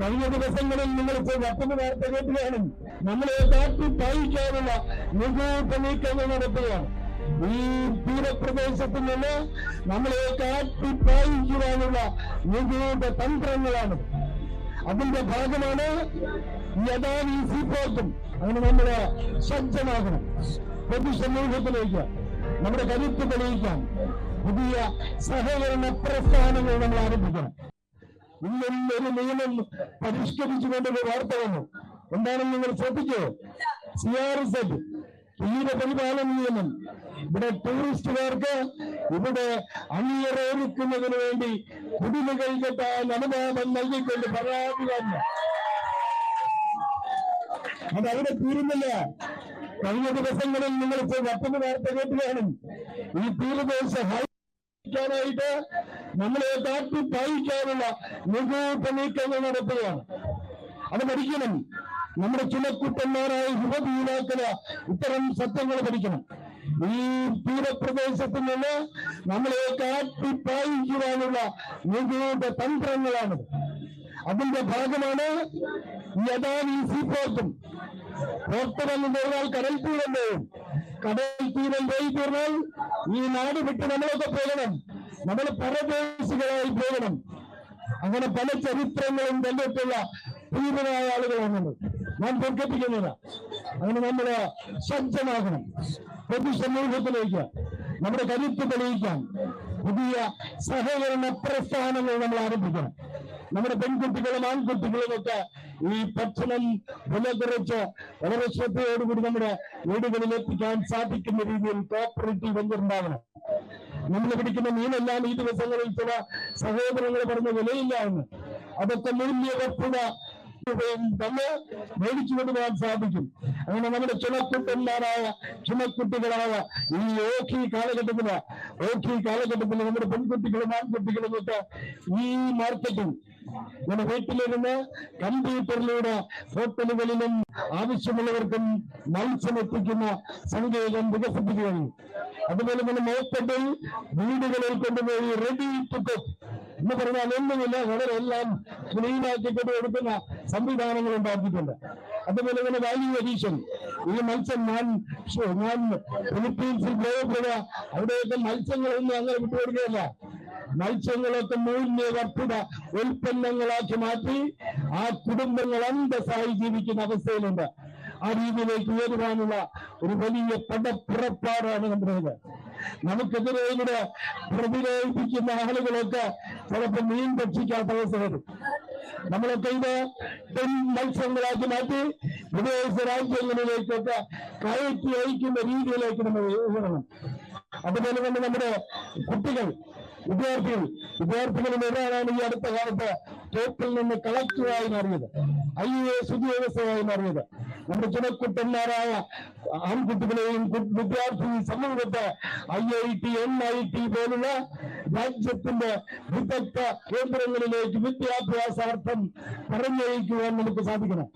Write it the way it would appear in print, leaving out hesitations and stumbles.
കഴിഞ്ഞ ദിവസങ്ങളിൽ നിങ്ങൾ മറ്റൊരു വാർത്ത കേട്ടുകയാണ്. നമ്മളെ കാട്ടി പായിക്കാനുള്ള നിഗൂഢ നീക്കങ്ങൾ നടത്തുകയാണ്. ഈ തീരപ്രദേശത്തിൽ നിന്ന് നമ്മളെ കാട്ടി പായിക്കുവാനുള്ള നിഗൂഢ തന്ത്രങ്ങളാണ്. അതിന്റെ ഭാഗമാണ് യഥാവി സീപ്പോർട്ടും. അങ്ങനെ നമ്മള് സജ്ജമാകണം. പൊതുസമൂഹത്തിലേക്ക് നമ്മുടെ കരുത്ത് തെളിയിക്കാൻ പുതിയ സഹകരണ പ്രസ്ഥാനങ്ങൾ നമ്മൾ ആരംഭിക്കണം. ഇന്നും ഒരു നിയമം പരിഷ്കരിച്ചുകൊണ്ടൊരു വാർത്ത വന്നു. എന്താണെന്ന് നിങ്ങൾ ശ്രദ്ധിച്ചോ? CRZ തീരപരിപാലന നിയമം. ഇവിടെ ടൂറിസ്റ്റുകാർക്ക് ഇവിടെ അണിയറൊരുക്കുന്നതിന് വേണ്ടി കുടിലുകൾ കെട്ടാൻ അനുവാദം നൽകിക്കൊണ്ട് പരാതികാരന്. അത് അവിടെ തീരുന്നില്ല. കഴിഞ്ഞ ദിവസങ്ങളിൽ നിങ്ങൾ മറ്റൊരു വാർത്ത കേട്ടുകയാണ്. ഈ തീരദേശ ായിട്ട് നമ്മളെ കാട്ടി പായിക്കാനുള്ള നിഗൂഢ നീക്കങ്ങൾ നടത്തുകയാണ്. അത് പഠിക്കണം. നമ്മുടെ ചുമക്കുട്ടന്മാരായ യുവതീനാക്കള് ഇത്തരം സത്യങ്ങൾ പഠിക്കണം. ഈ തീരപ്രദേശത്തിൽ നിന്ന് നമ്മളെ കാട്ടി പായിക്കുവാനുള്ള നിഗൂഢ തന്ത്രങ്ങളാണ്. അതിന്റെ ഭാഗമാണ് യഥാവി സീപ്പോർട്ടും. പുറത്തുവന്ന് പോയാൽ കടൽ തീരം പോവും. കടൽ തീരം പോയി തീർന്നാൽ ഈ നാട് വിട്ട് നമ്മളൊക്കെ പോകണം. നമ്മൾ പരദേശികളായി പോകണം. അങ്ങനെ പല ചരിത്രങ്ങളും കണ്ടിട്ടുള്ള തീവ്രമായ ആളുകളാണുള്ളത്. ഞാൻ പൊറുപ്പിക്കുന്നില്ല. അങ്ങനെ നമ്മള് സജ്ജമാകണം. പൊതുസമൂഹത്തിലേക്ക് നമ്മുടെ കരുത്ത് തെളിയിക്കാൻ പുതിയ സഹകരണ പ്രസ്ഥാനങ്ങൾ നമ്മൾ ആരംഭിക്കണം. നമ്മുടെ പെൺകുട്ടികളും ആൺകുട്ടികളും ഒക്കെ ഈ ഭക്ഷണം വിലകുറച്ച് വളരെ ശ്രദ്ധയോടുകൂടി നമ്മുടെ വീടുകളിൽ എത്തിക്കാൻ സാധിക്കുന്ന രീതിയിൽ കോപ്പറേറ്റീവ് ബന്ധമുണ്ടാകണം. നമ്മൾ പിടിക്കുന്ന മീനെല്ലാം ഈ ദിവസങ്ങളിൽ ചില സഹോദരങ്ങൾ പറഞ്ഞ വിലയില്ല എന്ന്. അതൊക്കെ മൂല്യവർദ്ധന തന്നെ മേടിച്ചു കൊണ്ടുപോകാൻ സാധിക്കും. അങ്ങനെ നമ്മുടെ ചുമക്കുട്ടികളായ ഈ ഓഖി കാലഘട്ടത്തില് നമ്മുടെ പെൺകുട്ടികളും ആൺകുട്ടികളും ഒക്കെ ഈ മാർക്കറ്റിൽ നമ്മുടെ വീട്ടിലിരുന്ന് കമ്പ്യൂട്ടറിലൂടെ ഹോട്ടലുകളിലും ആവശ്യമുള്ളവർക്കും മത്സ്യം എത്തിക്കുന്ന സങ്കേതം വികസിപ്പിക്കുകയും അതുപോലെ തന്നെ മേക്കട്ടിൽ വീടുകളിൽ കൊണ്ടുപോയി റെഡി ടു കുക്ക് എന്ന് പറഞ്ഞാൽ ഒന്നുമില്ല, വളരെ എല്ലാം ക്ലീനാക്കിക്കൊണ്ട് കൊടുക്കുന്ന സംവിധാനങ്ങൾ ഉണ്ടാക്കിയിട്ടുണ്ട്. അതുപോലെ തന്നെ വാല്യൂ അഡീഷൻ. ഈ മത്സ്യം ഞാൻ ഫിലിപ്പീൻസിൽ പോയപ്പോഴ അവിടെയൊക്കെ മത്സ്യങ്ങളൊന്നും അങ്ങനെ വിട്ടുകൊടുക്കുകയല്ല. മത്സ്യങ്ങളൊക്കെ മൂല്യവർദ്ധിത ഉൽപ്പന്നങ്ങളാക്കി മാറ്റി ആ കുടുംബങ്ങൾ അന്തസ്സായി ജീവിക്കുന്ന അവസ്ഥയിലുണ്ട്. ആ രീതിയിലേക്ക് ഉയരുവാനുള്ള ഒരു വലിയ പടപ്പുറപ്പാടാണ് നമ്മുടേത്. നമുക്കെതിരെ ഇവിടെ പ്രതിരോധിക്കുന്ന ആളുകളൊക്കെ ചിലപ്പോൾ മീൻ ഭക്ഷിക്കാത്ത അവസ്ഥ വരും. നമ്മളൊക്കെ ഇത് മത്സ്യങ്ങളാക്കി മാറ്റി വിദേശ രാജ്യങ്ങളിലേക്കൊക്കെ കയറ്റി അയക്കുന്ന രീതിയിലേക്ക് നമ്മൾ ഉയരണം. അതുപോലെ തന്നെ നമ്മുടെ വിദ്യാർത്ഥികളിൽ ഒരാളാണ് ഈ അടുത്ത കാലത്ത് തോപ്പിൽ നിന്ന് കളക്ടറായി മാറിയത്, IAS ഉദ്യോഗസ്ഥരായി മാറിയത്. നമ്മുടെ ചുമക്കുട്ടന്മാരായ ആൺകുട്ടികളെയും വിദ്യാർത്ഥി സമൂഹത്തെ IIT NIT പോലുള്ള രാജ്യത്തിന്റെ വിദഗ്ധ കേന്ദ്രങ്ങളിലേക്ക് വിദ്യാഭ്യാസാർത്ഥം പറഞ്ഞയക്കുവാൻ നമുക്ക് സാധിക്കണം.